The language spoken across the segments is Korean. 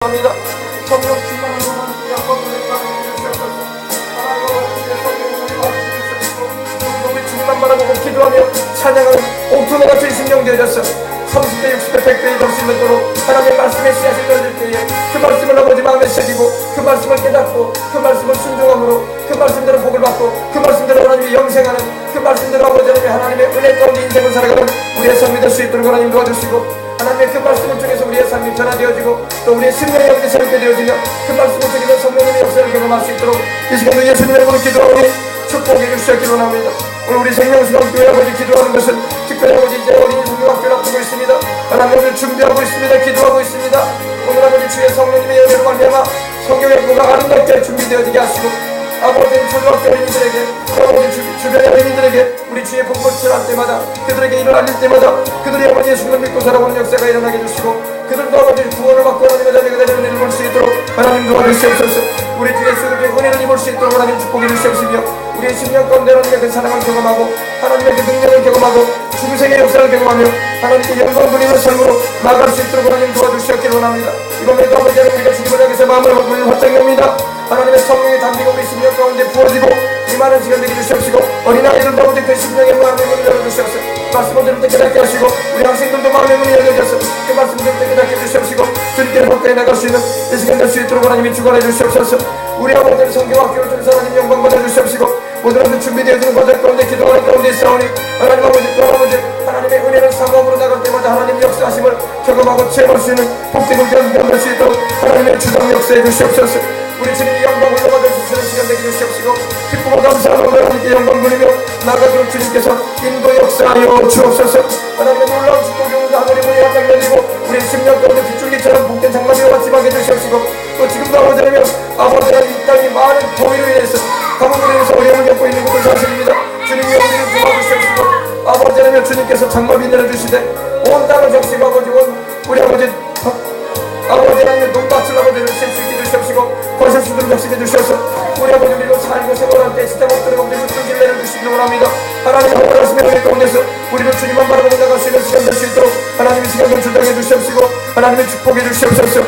합니다. 성령 충만한 영광을 주시옵소서. 우리 주님만 바라보고 기도하며 찬양하는 옥토너 같은 심령 되어졌어. 30배, 60배, 100배의 덕심을 도록 하나님의 말씀에 씨앗을 던질 때에 그 말씀을 아버지 마음에 새기고 그 말씀을 깨닫고 그 말씀을 순종함으로 그 말씀대로 복을 받고 그 말씀대로 하나님이 영생하는 그 말씀대로 아버지 하나님의 은혜 가운데 인생을 살아가는 우리의 삶이 될 수 있도록 하나님 도와주시고, 하나님의 그 말씀을 통해서 우리의 삶이 변화되어지고 또 우리의 심령의 영이 새롭게 되어지며 그 말씀을 통해서 성령님의 역사를 경험할 수 있도록 이 시간도 예수님의 이름으로 기도하오니 축복해 주시기로 합니다. 오늘 우리 생명수강교회 아버지 기도하는 것은 특별히 아버지 이제 어린이 성경학교를 앞두고 있습니다. 하나님을 준비하고 있습니다. 기도하고 있습니다. 오늘 아버지 주의 성령님의 은혜로 말미암아 성경의 보가 아름답게 준비되어지게 하시고, 아버지 초등학교 어린이들에게 아버지 주변의 어린이들에게 우리 주의 복음을 할 때마다 그들에게 일을 알릴 때마다 그들이 아버지 예수님을 믿고 살아가는 역사가 일어나게 해주시고, 그들도 아버지 구원을 받고 하나님의 자녀가 되는 은혜를 볼 수 있도록 하나님 도와주시옵소서. 우리 주 예수님의 은혜를 입을 수 있도록 하나님 축복해 주시옵시며, 우리의 심령 가운데 하나님의 그 사랑을 경험하고 하나님의 그 능력을 경험하고 중생의 역사를 경험하며 하나님께 영광 돌리는 삶으로 나아갈 수 있도록 하나님 도와주시옵기를 원합니다. 이번에도 아버지 하나님 우리가 주님을 향해서 마음을 활짝 엽니다. 하나님의 성령의 담비가 우리 심령 가운데 부어지고 이 많은 시간 되게 주시옵시고, 어린아이들도 아버지 그 심령의 마음의 문을 열어주시옵소서. 말씀을 들을 때 깨닫게 하시고 우리 학생들도 마음의 문이 열려져서 그 말씀을 들을 때 깨닫게 해주시옵시고 주님께 가까이 나갈 수 있는 이 시간 될 수 있도록 하나님이 주관해 주시옵소서. 우리 아버지는 성경학교를 통해서 하나님 영광 받아 주시옵시고, 모든 것들 준비되어지는 과정 가운데 기도하는 가운데 있사오니 하나님 아버지 또 아버지 하나님의 은혜를 사모함으로 나갈 때마다 하나님의 역사하심을 경험하고 체험할 수 있는 복되고 견딜 수 있도록 하나님의 주장 역사해 주시옵소서. 우리 주님이 영광을 받아 주시는 시간 되게 주시옵시고, 기쁘고 감사하는 하나님께 영광 돌리며 나가도록 주님께서 인도 역사하여 주옵소서. 하나님의 놀라운 축복이 오늘 하늘의 문이 활짝 열리고 우리 심령 가운데 빗줄기처럼 복된 장막이 왔지만 해주시옵시고, 또 지금도 아버지라면 아버지는 이 땅이 많은 더위로 인해서 가뭄으로 인해서 어려움을 겪고 있는 것은 사실입니다. 주님이 우리를 도와주시옵시고, 아버지라면 주님께서 장막이 내려주시되 온 땅을 적시고 아버지 온 우리 아버지 하나님의 논밭을 아버지를 쉴수있게 주시옵시고 거실수들을 적시게 주셔서 우리 아버지 우리로 살고 생활할 때 시대 못들어 우리를 뚫길 내려주시기를 원합니다. 하나님 허락하시며 우리 가운데서 우리를 주님만 바라보고 나갈 수 있는 시간 될 수 있도록 하나님의 시간을 주장해 주시옵시고 하나님의 축복해 주시옵소서.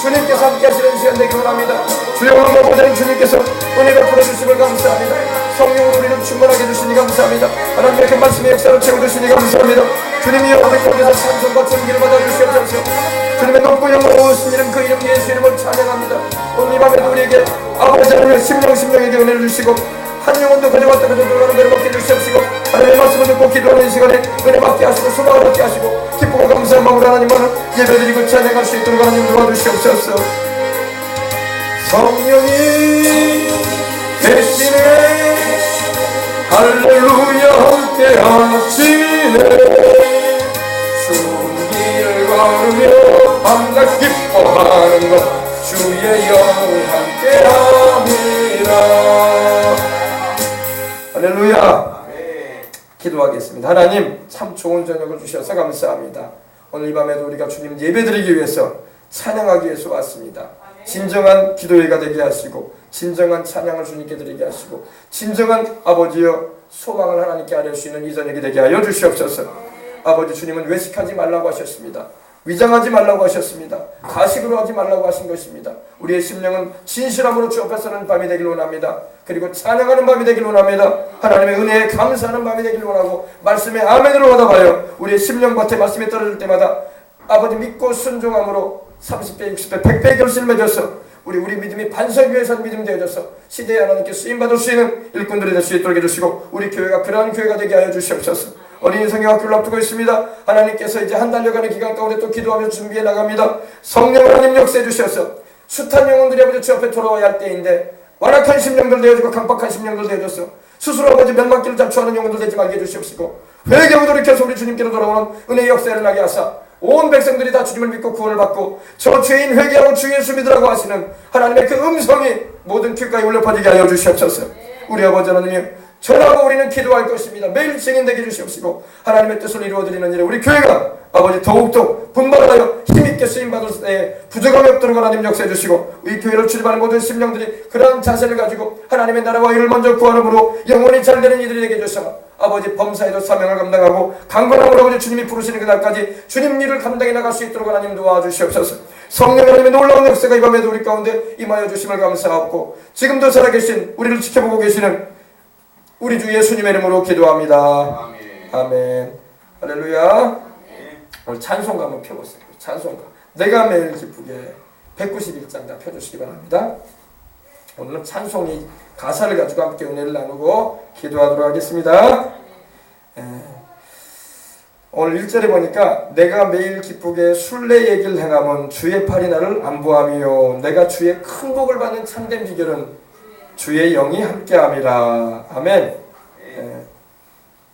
주님께서 함께 하시는 시간 되기를 원합니다. 주여 오늘 아버지는 주님께서 은혜가 풀어주심을 감사합니다. 성령으로 우리를 충만하게 해주시니 감사합니다. 하나님의 그 말씀의 역사를 채워주시니 감사합니다. 주님이여 우리 가운데서 찬송과 존귀를 받아주시옵소서. 주님의 높고 영광스러운 이름 그 이름 예수 이름을 찬양합니다. 오늘 이 밤에도 우리에게 아버지 하나님의 심령에게 은혜를 주시고 한 영혼도 가져왔다 그저 들어가는 대로 먹게 주시옵시고, 하나님의 말씀을 듣고 기도하는 이 시간에 은혜 받게 하시고 소망을 받게 하시고 기쁘고 감사한 마음으로 하나님만을 예배드리고 찬양할 수 있도록 하나님 도와주시옵소서. 성령이 계시네 할렐루야 함께 하시네 주길 걸으며 밤낮 기뻐하는 것 주의 영 함께 합니다. 할렐루야. 기도하겠습니다. 하나님 참 좋은 저녁을 주셔서 감사합니다. 오늘 이 밤에도 우리가 주님 예배드리기 위해서 찬양하기 위해서 왔습니다. 진정한 기도회가 되게 하시고 진정한 찬양을 주님께 드리게 하시고 진정한 아버지여 소망을 하나님께 아뢰 수 있는 이 저녁이 되게 하여 주시옵소서. 아버지 주님은 외식하지 말라고 하셨습니다. 위장하지 말라고 하셨습니다. 가식으로 하지 말라고 하신 것입니다. 우리의 심령은 진실함으로 주 앞에 서는 밤이 되길 원합니다. 그리고 찬양하는 밤이 되길 원합니다. 하나님의 은혜에 감사하는 밤이 되길 원하고 말씀에 아멘으로 받아봐요. 우리의 심령밭에 말씀이 떨어질 때마다 아버지 믿고 순종함으로 30배, 60배, 100배의 결실을 맺어서 우리 믿음이 반석 위에 선 믿음 되어져서 시대에 하나님께 쓰임받을 수 있는 일꾼들이 될 수 있도록 해주시고 우리 교회가 그러한 교회가 되게 하여 주시옵소서. 어린이 성경학교를 앞두고 있습니다. 하나님께서 이제 한 달여간의 기간 가운데 또 기도하며 준비해 나갑니다. 성령 하나님 역사해 주셔서 숱한 영혼들이 아버지 주 앞에 돌아와야 할 때인데 완악한 심령들 되어지고 강박한 심령들 되어져서 스스로 아버지 멸망길을 자초하는 영혼들 되지 말게 해주시옵시고 회개하고 돌이켜서 우리 주님께로 돌아오는 은혜의 역사를 나게 하사 온 백성들이 다 주님을 믿고 구원을 받고 저 죄인 회개하고 주 예수 믿으라고 하시는 하나님의 그 음성이 모든 귓가에 울려 퍼지게 하여 주시옵소서. 우리 아버지 하나님 전하고 우리는 기도할 것입니다. 매일 증인되게 해주시옵시고 하나님의 뜻을 이루어드리는 일에 우리 교회가 아버지 더욱더 분발하여 힘있게 쓰임받을 때에 부족함이 없도록 하나님 역사해 주시고 우리 교회를 출입하는 모든 심령들이 그러한 자세를 가지고 하나님의 나라와 일을 먼저 구하므로 영원히 잘되는 이들이 되게 해주셔서 아버지 범사에도 사명을 감당하고 강건함으로 아버지 주님이 부르시는 그날까지 주님 일을 감당해 나갈 수 있도록 하나님 도와주시옵소서. 성령 하나님의 놀라운 역사가 이 밤에도 우리 가운데 임하여 주심을 감사하고 지금도 살아계신 우리를 지켜보고 계시는 우리 주 예수님의 이름으로 기도합니다. 아멘. 할렐루야. 오늘 찬송가 한번 펴보세요. 찬송가 내가 매일 기쁘게 191장 다 펴주시기 바랍니다. 오늘은 찬송이 가사를 가지고 함께 은혜를 나누고 기도하도록 하겠습니다. 오늘 1절에 보니까 내가 매일 기쁘게 순례 얘기를 행하면 주의 팔이 나를 안보하며 내가 주의 큰 복을 받는 참된 비결은 주의 영이 함께함이라. 아멘.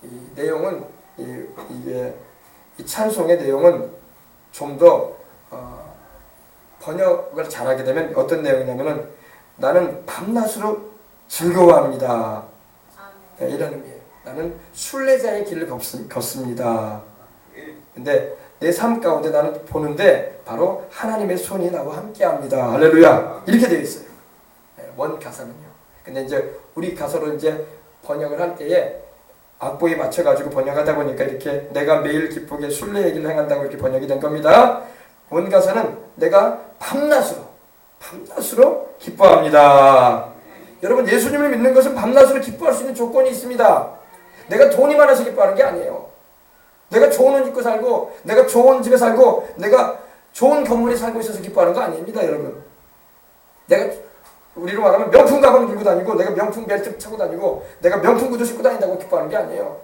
이 내용은 이 찬송의 내용은 좀 더 번역을 잘하게 되면 어떤 내용이냐면은 나는 밤낮으로 즐거워합니다. 이런 의미예요. 나는 순례자의 길을 걷습니다. 근데 내 삶 가운데 나는 보는데 바로 하나님의 손이 나와 함께합니다. 할렐루야. 이렇게 되어 있어요. 원 가사는요. 근데 이제 우리 가사로 이제 번역을 할 때에 악보에 맞춰가지고 번역하다 보니까 이렇게 내가 매일 기쁘게 순례 얘기를 행한다고 이렇게 번역이 된 겁니다. 원 가사는 내가 밤낮으로 기뻐합니다. 여러분 예수님을 믿는 것은 밤낮으로 기뻐할 수 있는 조건이 있습니다. 내가 돈이 많아서 기뻐하는 게 아니에요. 내가 좋은 옷 입고 살고 내가 좋은 집에 살고 내가 좋은 건물에 살고 있어서 기뻐하는 거 아닙니다. 여러분 내가 우리로 말하면 명품 가방 들고 다니고 내가 명품 벨트 차고 다니고 내가 명품 구두 신고 다닌다고 기뻐하는 게 아니에요.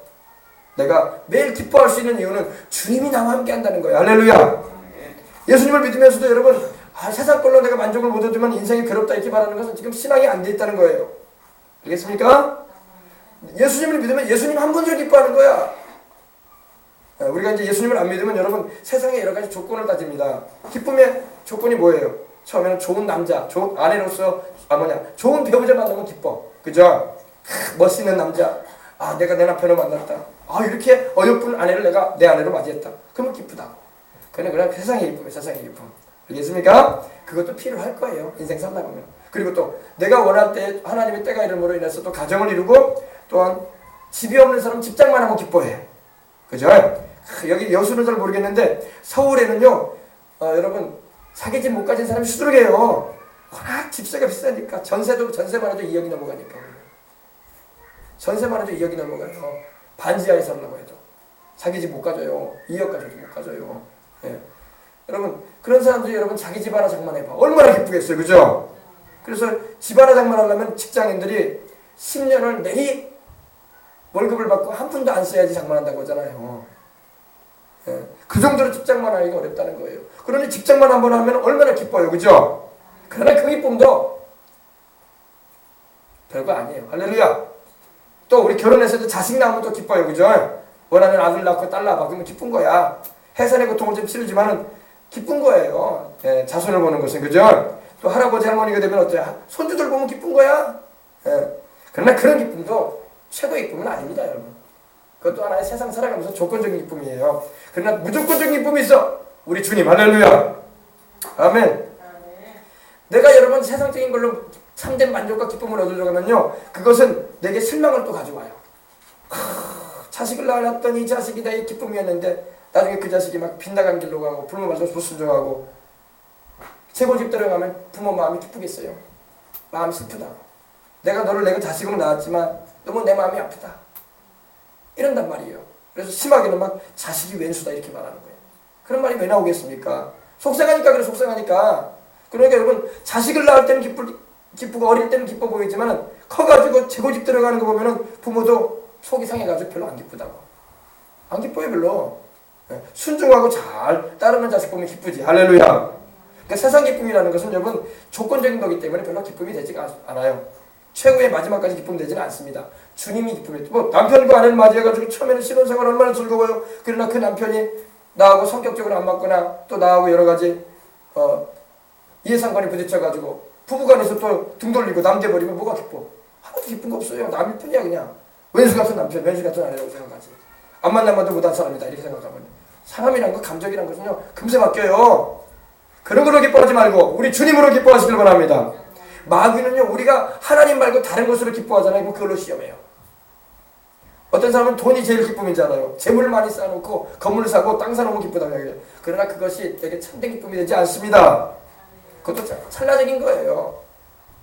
내가 매일 기뻐할 수 있는 이유는 주님이 나와 함께 한다는 거예요. 할렐루야. 예수님을 믿으면서도 여러분 세상 걸로 내가 만족을 못 얻으면 인생이 괴롭다 이렇게 말하는 것은 지금 신앙이 안 돼 있다는 거예요. 알겠습니까? 예수님을 믿으면 예수님 한 분으로 기뻐하는 거야. 우리가 이제 예수님을 안 믿으면 여러분 세상에 여러 가지 조건을 따집니다. 기쁨의 조건이 뭐예요? 처음에는 좋은 남자, 좋은 아내로서 좋은 배우자 만나면 기뻐. 그죠? 멋있는 남자. 내가 내 남편을 만났다. 이렇게 어여쁜 아내를 내가 내 아내로 맞이했다. 그러면 기쁘다. 그냥 세상의 기쁨이에요. 세상의 기쁨. 알겠습니까? 그것도 필요할 거예요. 인생 살다 보면. 그리고 또 내가 원할 때 하나님의 때가 이름으로 인해서 또 가정을 이루고 또한 집이 없는 사람 집장만 하면 기뻐해. 그죠? 여기 여수는 잘 모르겠는데 서울에는요 여러분 자기 집 못 가진 사람이 수두룩해요. 워낙 집세가 비싸니까 전세만 해도 2억이 넘어가니까 전세만 해도 2억이 넘어가요. 반지하에 살라고 해도 자기 집 못 가져요. 2억 가져도 못 가져요. 예. 여러분 그런 사람들이 여러분 자기 집 하나 장만해봐. 얼마나 기쁘겠어요. 그죠? 그래서 집 하나 장만하려면 직장인들이 10년을 내리 월급을 받고 한 푼도 안 써야지 장만한다고 하잖아요. 예. 그 정도로 직장만 하기가 어렵다는 거예요. 그러니 직장만 한번 하면 얼마나 기뻐요. 그죠? 그러나 그 기쁨도 별거 아니에요. 할렐루야. 또 우리 결혼해서도 자식 낳으면 또 기뻐요. 그죠? 원하는 아들 낳고 딸 낳아 그러면 기쁜 거야. 해산의 고통을 좀 치르지만은 기쁜 거예요. 예, 자손을 보는 것은. 그죠? 또 할아버지 할머니가 되면 어때요? 손주들 보면 기쁜 거야. 예. 그러나 그런 기쁨도 최고의 기쁨은 아닙니다. 여러분. 그것도 하나의 세상 살아가면서 조건적인 기쁨이에요. 그러나 무조건적인 기쁨이 있어. 우리 주님. 할렐루야. 아멘. 내가 여러분 세상적인 걸로 참된 만족과 기쁨을 얻으려고 하면요 그것은 내게 실망을 또 가져와요. 자식을 낳았더니 이 자식이 나의 기쁨이었는데 나중에 그 자식이 막 빗나간 길로 가고 부모 말도 불순종하고 재고집 들어가면 부모 마음이 기쁘겠어요? 마음이 슬프다. 내가 너를 내가 자식으로 낳았지만 너무 내 마음이 아프다. 이런단 말이에요. 그래서 심하게는 막 자식이 왼수다 이렇게 말하는 거예요. 그런 말이 왜 나오겠습니까? 속상하니까 그래. 속상하니까. 그러니까 여러분 자식을 낳을 때는 기쁘고 어릴 때는 기뻐 보이지만 커가지고 재고집 들어가는 거 보면은 부모도 속이 상해가지고 별로 안 기쁘다고. 안 기뻐요 별로. 순종하고 잘 따르는 자식 보면 기쁘지. 할렐루야. 그러니까 세상 기쁨이라는 것은 여러분 조건적인 거기 때문에 별로 기쁨이 되지가 않아요. 최후의 마지막까지 기쁨 되지는 않습니다. 주님이 기쁨이 뭐 남편과 아내를 맞이해가지고 처음에는 신혼생활 얼마나 즐거워요. 그러나 그 남편이 나하고 성격적으로 안 맞거나 또 나하고 여러 가지 이해상관이 부딪혀가지고 부부간에서 또 등 돌리고 남대버리면 뭐가 기뻐? 아무도 기쁜 거 없어요. 남일 뿐이야 그냥. 왼수 같은 남편, 왼수 같은 아내라고 생각하지. 안 만나봐도 못한 사람이다 이렇게 생각하면 사람이란 거 감정이란 것은요 금세 바뀌어요. 그런 걸로 기뻐하지 말고 우리 주님으로 기뻐하시길 바랍니다. 마귀는요 우리가 하나님 말고 다른 것으로 기뻐하잖아요. 그럼 그걸로 시험해요. 어떤 사람은 돈이 제일 기쁨이잖아요. 재물을 많이 쌓아놓고 건물을 사고 땅 사놓으면 기쁘다고 해요. 그러나 그것이 되게 참된 기쁨이 되지 않습니다. 그것도 찰나적인 거예요.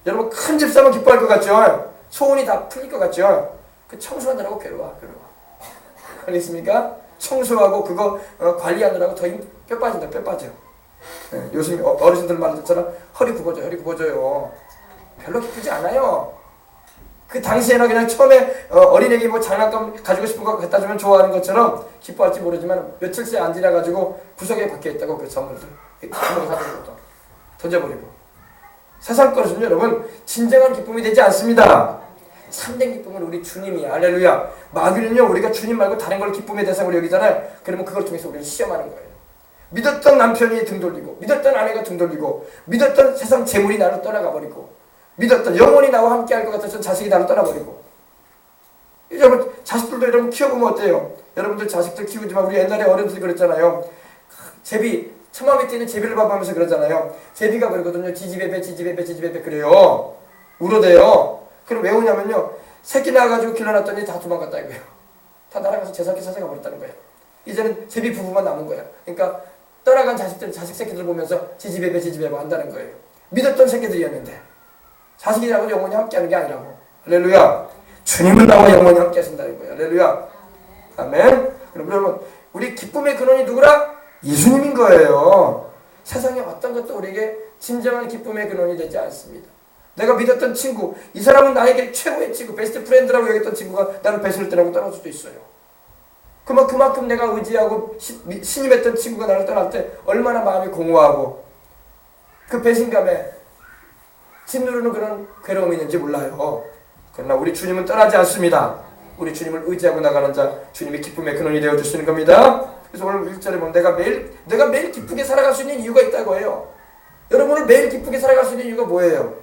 여러분 큰 집 사면 기뻐할 것 같죠? 소원이 다 풀릴 것 같죠? 그 청소하느라고 괴로워. 알겠습니까? 청소하고 그거 관리하느라고 더 뼈 빠진다. 뼈 빠져. 네, 요즘 어르신들 말처럼 허리 굽어져요. 별로 기쁘지 않아요. 그 당시에는 그냥 처음에 어린애기 뭐 장난감 가지고 싶은 거 갖다 주면 좋아하는 것처럼 기뻐할지 모르지만 며칠째 안 지나가지고 구석에 박혀 있다고 그 선물들 던져버리고. 세상 것은 여러분 진정한 기쁨이 되지 않습니다. 참된 기쁨은 우리 주님이야. 할렐루야. 마귀는요 우리가 주님 말고 다른 걸 기쁨의 대상으로 여기잖아요. 그러면 그걸 통해서 우리는 시험하는 거예요. 믿었던 남편이 등 돌리고, 믿었던 아내가 등 돌리고, 믿었던 세상 재물이 나를 떠나가 버리고, 믿었던 영원히 나와 함께 할 것 같았던 자식이 나를 떠나버리고. 여러분 자식들도 여러분 키워보면 어때요? 여러분들 자식들 키우지만 우리 옛날에 어른들이 그랬잖아요. 제비 처마 밑에 있는 제비를 봐보면서 그러잖아요. 제비가 그러거든요. 지지배배 그래요. 울어대요. 그럼 왜 우냐면요 새끼 낳아가지고 길러놨더니 다 도망갔다 이거예요. 다 날아가서 제사기 사세가 버렸다는 거예요. 이제는 제비 부부만 남은 거야. 그러니까 떠나간 자식들 자식 새끼들 보면서 지지배배 한다는 거예요. 믿었던 새끼들이었는데 자식이라고 영원히 함께하는 게 아니라고. 할렐루야. 주님은 나와 영원히 함께 하신다는 거예요. 할렐루야. 아멘. 그럼 여러분 우리 기쁨의 근원이 누구라? 예수님인 거예요. 세상에 어떤 것도 우리에게 진정한 기쁨의 근원이 되지 않습니다. 내가 믿었던 친구, 이 사람은 나에게 최고의 친구, 베스트 프렌드라고 여겼던 친구가 나를 배신을 떠나고 떠날 수도 있어요. 그만큼 내가 의지하고 신임했던 친구가 나를 떠날 때 얼마나 마음이 공허하고 그 배신감에 짓누르는 그런 괴로움이 있는지 몰라요. 그러나 우리 주님은 떠나지 않습니다. 우리 주님을 의지하고 나가는 자, 주님이 기쁨의 근원이 되어주시는 겁니다. 그래서 오늘 1절에 보면 내가 매일 기쁘게 살아갈 수 있는 이유가 있다고 해요. 여러분을 매일 기쁘게 살아갈 수 있는 이유가 뭐예요?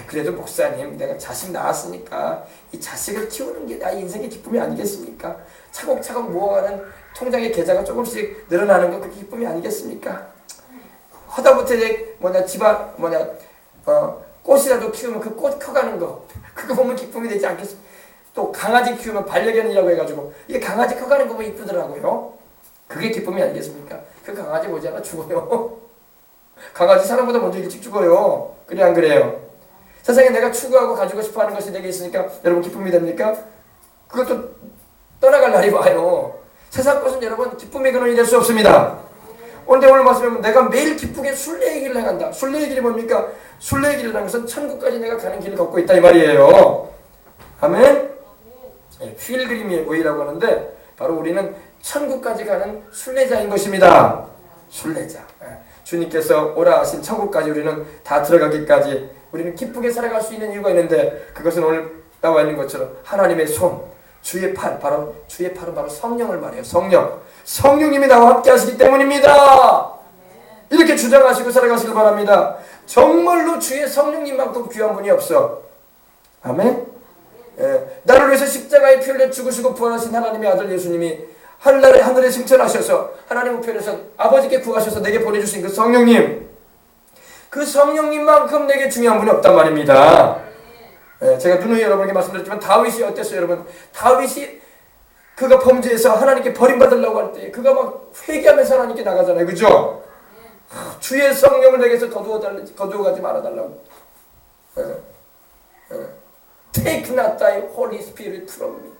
그래도 목사님 내가 자식 낳았으니까 이 자식을 키우는 게 나의 인생의 기쁨이 아니겠습니까? 차곡차곡 모아가는 통장의 계좌가 조금씩 늘어나는 거 그게 기쁨이 아니겠습니까? 허다못해 꽃이라도 키우면 그 꽃 커가는 거 그거 보면 기쁨이 되지 않겠습니까? 또 강아지 키우면 반려견이라고 해가지고 이게 강아지 커가는 거 보면 이쁘더라고요. 그게 기쁨이 아니겠습니까? 그 강아지 오지 않아 죽어요. 강아지 사람보다 먼저 일찍 죽어요. 그래 안 그래요? 세상에 내가 추구하고 가지고 싶어하는 것이 내게 있으니까 여러분 기쁨이 됩니까? 그것도 떠나갈 날이 와요. 세상 것은 여러분 기쁨의 근원이 될 수 없습니다. 오늘 말씀하면 내가 매일 기쁘게 순례의 길을 행한다. 순례의 길이 뭡니까? 순례의 길이라는 것은 천국까지 내가 가는 길을 걷고 있다 이 말이에요. 아멘? 필그림의 웨이라고 하는데 바로 우리는 천국까지 가는 순례자인 것입니다. 순례자. 주님께서 오라 하신 천국까지 우리는 다 들어가기까지 우리는 기쁘게 살아갈 수 있는 이유가 있는데 그것은 오늘 나와 있는 것처럼 하나님의 손, 주의 팔, 바로 주의 팔은 바로 성령을 말해요. 성령님이 나와 함께 하시기 때문입니다. 이렇게 주장하시고 살아가시길 바랍니다. 정말로 주의 성령님만큼 귀한 분이 없어. 아멘? 나를 위해서 십자가에 피 흘려 죽으시고 부활하신 하나님의 아들 예수님이 하늘에 승천하셔서 하나님 우편에서 아버지께 구하셔서 내게 보내주신 그 성령님, 그 성령님만큼 내게 중요한 분이 없단 말입니다. 제가 누누이 여러분에게 말씀드렸지만 다윗이 어땠어요 여러분? 다윗이 그가 범죄해서 하나님께 버림받으려고 할 때 그가 막 회개하면서 하나님께 나가잖아요. 그죠? 주의 성령을 내게서 거두어가지 말아달라고. Take not thy Holy Spirit from me.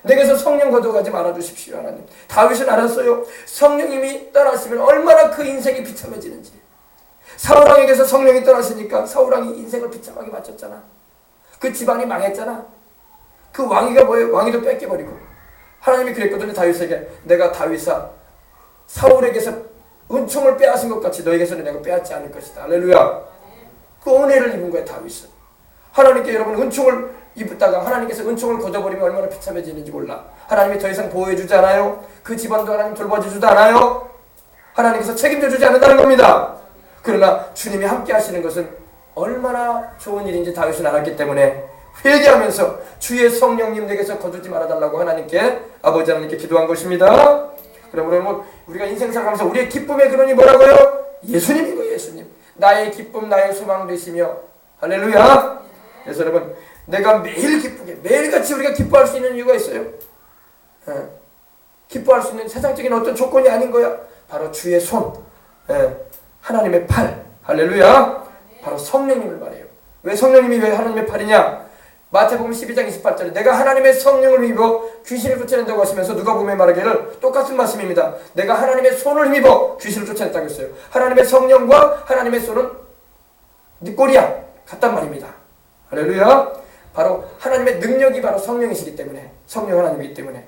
내게서 성령 거두어가지 말아주십시오 하나님. 다윗은 알았어요. 성령님이 떠나시면 얼마나 그 인생이 비참해지는지. 사울왕에게서 성령이 떠나시니까 사울왕이 인생을 비참하게 마쳤잖아. 그 집안이 망했잖아. 그 왕위가 뭐예요? 왕위도 뺏겨버리고. 하나님이 그랬거든요. 다윗에게 내가 다윗아 사울에게서 은총을 빼앗은 것 같이 너에게서는 내가 빼앗지 않을 것이다. 할렐루야. 그 은혜를 입은 거예요 다윗은. 하나님께 여러분 은총을 입었다가 하나님께서 은총을 거둬버리면 얼마나 비참해지는지 몰라. 하나님이 더 이상 보호해주지 않아요. 그 집안도 하나님 돌봐주지도 않아요. 하나님께서 책임져주지 않는다는 겁니다. 그러나 주님이 함께 하시는 것은 얼마나 좋은 일인지 다윗은 알았기 때문에 회개하면서 주의 성령님 내게서 거두지 말아달라고 하나님께 아버지 하나님께 기도한 것입니다. 그러므로 우리가 인생 살아가면서 우리의 기쁨의 근원이 뭐라고요? 예수님인 거예요. 예수님. 나의 기쁨 나의 소망 되시며 할렐루야. 그래서 여러분 내가 매일 기쁘게 매일같이 우리가 기뻐할 수 있는 이유가 있어요. 기뻐할 수 있는 세상적인 어떤 조건이 아닌 거야. 바로 주의 손, 하나님의 팔, 할렐루야. 바로 성령님을 말해요. 왜 성령님이 왜 하나님의 팔이냐? 마태복음 12장 28절에 내가 하나님의 성령을 힘입어 귀신을 쫓아낸다고 하시면서 누가복음에 말하기를 똑같은 말씀입니다. 내가 하나님의 손을 힘입어 귀신을 쫓아냈다고 했어요. 하나님의 성령과 하나님의 손은 네 꼴이야 같단 말입니다. 할렐루야. 바로 하나님의 능력이 바로 성령이시기 때문에, 성령 하나님이기 때문에,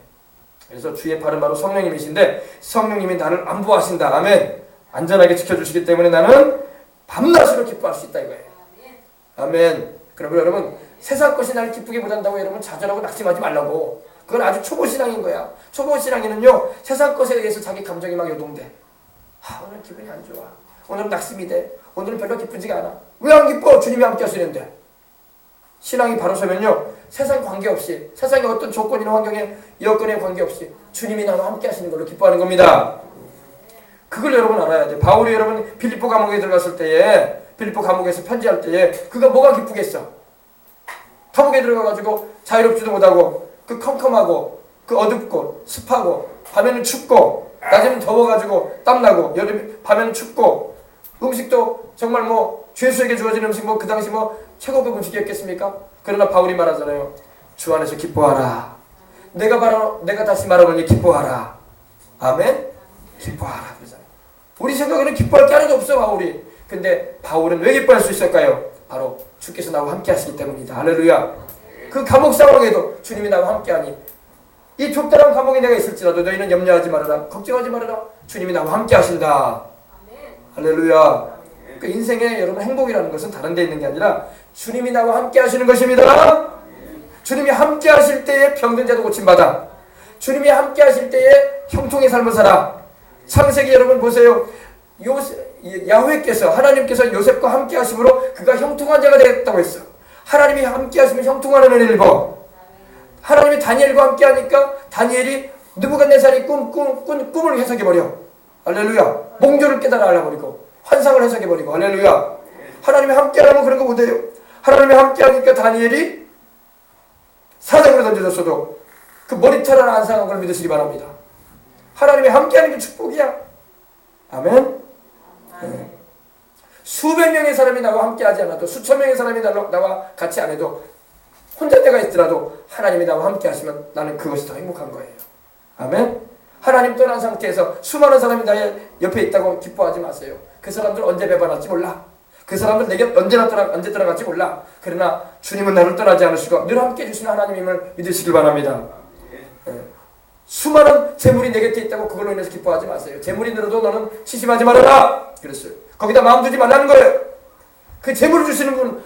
그래서 주의 팔은 바로 성령님이신데 성령님이 나를 안보하신다. 아멘. 안전하게 지켜주시기 때문에 나는 밤낮으로 기뻐할 수 있다 이거예요. 아멘. 그러면 여러분, 세상 것이 나를 기쁘게 못한다고 여러분 좌절하고 낙심하지 말라고. 그건 아주 초보신앙인 거야. 초보신앙에는요, 세상 것에 의해서 자기 감정이 막 요동돼. 오늘 기분이 안 좋아. 오늘은 낙심이 돼. 오늘은 별로 기쁘지가 않아. 왜 안 기뻐? 주님이 함께 하시는데. 신앙이 바로 서면요, 세상 관계없이, 세상의 어떤 조건이나 환경에 여건에 관계없이 주님이 나와 함께 하시는 걸로 기뻐하는 겁니다. 그걸 여러분 알아야 돼. 바울이 여러분 빌립보 감옥에 들어갔을 때에, 빌립보 감옥에서 편지할 때에 그가 뭐가 기쁘겠어? 감옥에 들어가가지고 자유롭지도 못하고, 그 컴컴하고, 그 어둡고 습하고, 밤에는 춥고, 낮에는 더워가지고 땀나고, 밤에는 춥고, 음식도 정말 뭐 죄수에게 주어진 음식 뭐 그 당시 뭐 최고급 음식이었겠습니까? 그러나 바울이 말하잖아요. 주 안에서 기뻐하라. 내가 다시 말하노니 기뻐하라. 아멘. 기뻐하라 그러잖아요. 우리 생각에는 기뻐할 게 하나도 없어 바울이. 근데 바울은 왜 기뻐할 수 있을까요? 바로 주께서 나와 함께 하시기 때문이다. 할렐루야. 그 감옥 상황에도 주님이 나와 함께하니, 이 좁다란 감옥에 내가 있을지라도 너희는 염려하지 말아라, 걱정하지 말아라, 주님이 나와 함께 하신다. 할렐루야. 그 인생에 여러분 행복이라는 것은 다른 데 있는 게 아니라 주님이 나와 함께 하시는 것입니다. 주님이 함께 하실 때에 병든 자도 고침받아. 주님이 함께 하실 때에 형통의 삶을 살아. 창세기 여러분 보세요. 야훼께서, 하나님께서 요셉과 함께 하심으로 그가 형통한 자가 되었다고 했어. 하나님이 함께 하시면 형통하는 은혜를 입어. 하나님이 다니엘과 함께 하니까 다니엘이 느부갓네살이 꿈을 해석해버려. 할렐루야. 몽조를 깨달아 알아버리고 환상을 해석해버리고. 할렐루야. 하나님이 함께 하라면 그런 거 못해요. 하나님이 함께 하니까 다니엘이 사자굴에 던져졌어도 그 머리털 하나 안 상한 걸 믿으시기 바랍니다. 하나님이 함께 하는 게 축복이야. 아멘. 네. 수백 명의 사람이 나와 함께 하지 않아도, 수천 명의 사람이 나와 같이 안 해도, 혼자 내가 있더라도 하나님이 나와 함께 하시면 나는 그것이 더 행복한 거예요. 아멘. 하나님 떠난 상태에서 수많은 사람이 나의 옆에 있다고 기뻐하지 마세요. 그 사람들 언제 배반할지 몰라. 그 사람들 내게 언제 떠나갈지 몰라. 그러나 주님은 나를 떠나지 않으시고 늘 함께 해주시는 하나님임을 믿으시길 바랍니다. 수많은 재물이 내 곁에 있다고 그걸로 인해서 기뻐하지 마세요. 재물이 늘어도 너는 시심하지 말아라 그랬어요. 거기다 마음 두지 말라는 거예요. 그 재물을 주시는 분